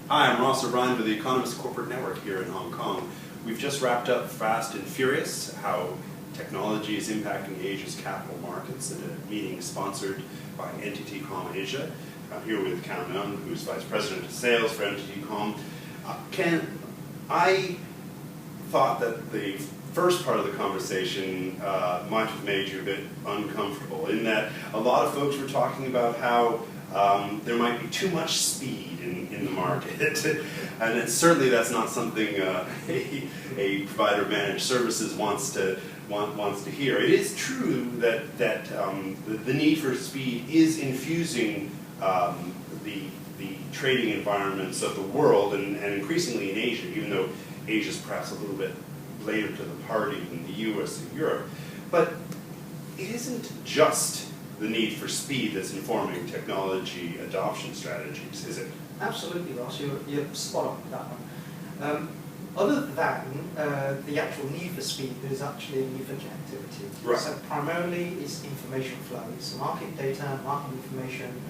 Hi, I'm Ross O'Brien with the Economist Corporate Network here in Hong Kong. We've just wrapped up Fast and Furious, how technology is impacting Asia's capital markets, at a meeting sponsored by NTT Com Asia. I'm here with Kam Leung, who's Vice President of Sales for NTT Com. I thought that the first part of the conversation might have made you a bit uncomfortable, in that a lot of folks were talking about how there might be too much speed in the market, and certainly that's not something a provider of managed services wants to hear. It is true that the need for speed is infusing the trading environments of the world, and increasingly in Asia, even though Asia's perhaps a little bit later to the party than the US and Europe. But it isn't just the need for speed that's informing technology adoption strategies, is it? Absolutely, Ross. You're spot on with that one. Other than the actual need for speed, there's actually a need for connectivity. Right. So primarily it's information flow. It's market data, market information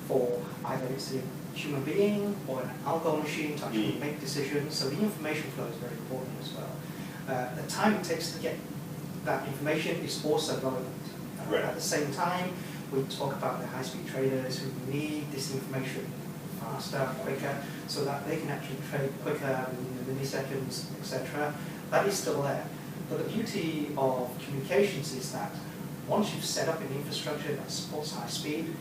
for either it's a human being or an algo machine to actually make decisions. So the information flow is very important as well. The time it takes to get that information is also relevant. Right. At the same time, we talk about the high-speed traders who need this information faster, quicker, so that they can actually trade quicker in milliseconds, etc. That is still there. But the beauty of communications is that once you've set up an infrastructure that supports high speed,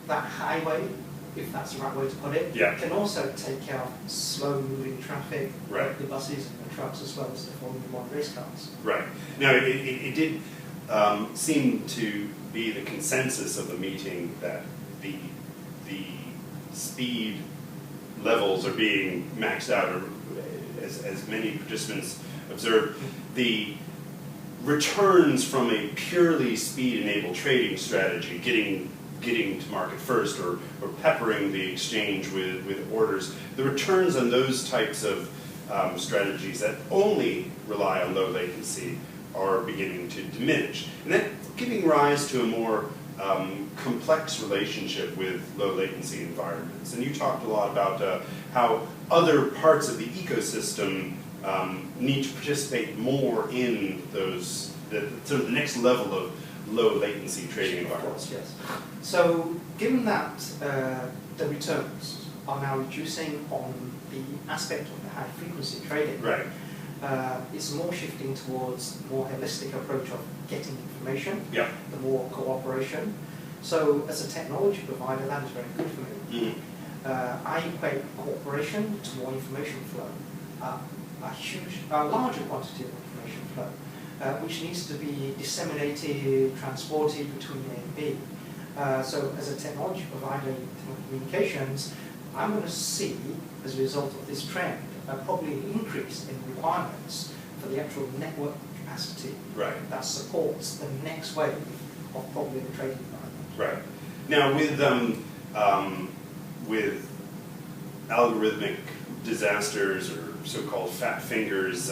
that highway, if that's the right way to put it, can also take care of slow-moving traffic, like the buses and the trucks, as well as the Formula One race cars. Right. Now, it did seem to be the consensus of the meeting that the speed levels are being maxed out, or as many participants observed, the returns from a purely speed-enabled trading strategy, getting to market first, or peppering the exchange with orders, the returns on those types of strategies that only rely on low latency are beginning to diminish. And that's giving rise to a more complex relationship with low latency environments. And you talked a lot about how other parts of the ecosystem need to participate more in those, sort of the next level of low latency trading environments. Yes. So given that the returns are now reducing on the aspect of the high frequency trading, right. It's more shifting towards a more holistic approach of getting information, yeah. the more cooperation. So as a technology provider, that is very good for me. I equate cooperation to more information flow, a larger quantity of information flow, which needs to be disseminated, transported between A and B. So as a technology provider in telecommunications, I'm going to see, as a result of this trend, probably an increase in requirements for the actual network capacity that supports the next wave of probably the trading environment. Right. Now, with algorithmic disasters, or so-called fat fingers,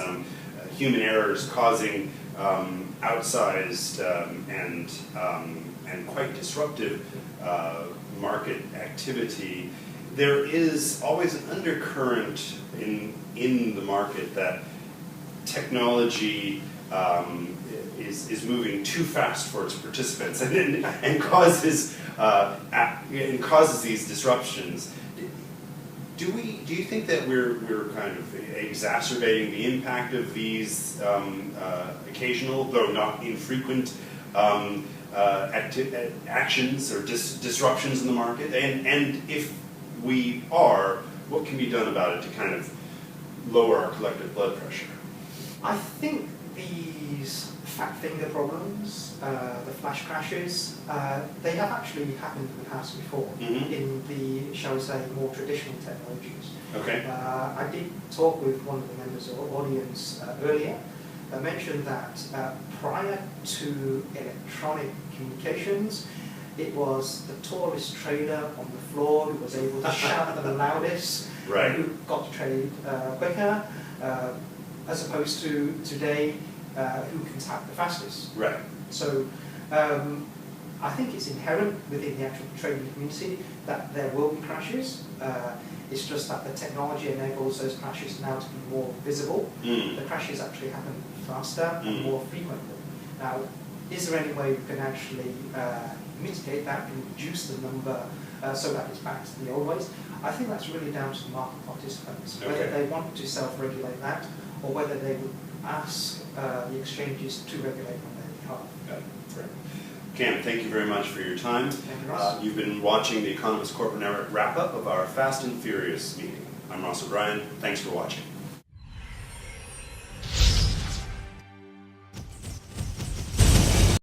human errors causing outsized and quite disruptive market activity, there is always an undercurrent in the market that technology is moving too fast for its participants and causes these disruptions. Do you think that we're kind of exacerbating the impact of these occasional, though not infrequent, actions or disruptions in the market? And if we are, what can be done about it to kind of lower our collective blood pressure? I think these fat finger problems, the flash crashes, they have actually happened in the past before in the, shall we say, more traditional technologies. Okay. I did talk with one of the members of our audience earlier. I mentioned that prior to electronic communications, it was the tallest trader on the floor who was able to shout the loudest, who got to trade quicker, as opposed to today, who can tap the fastest. Right. So I think it's inherent within the actual trading community that there will be crashes. It's just that the technology enables those crashes now to be more visible. The crashes actually happen faster and more frequently. Now, is there any way we can actually mitigate that and reduce the number so that it's back to the old ways? I think that's really down to the market participants, whether they want to self-regulate that or whether they would ask the exchanges to regulate on their behalf. Got it. Great. Kam, thank you very much for your time. Thank you, Ross. You've been watching the Economist Corporate Network wrap-up of our Fast and Furious meeting. I'm Ross O'Brien. Thanks for watching.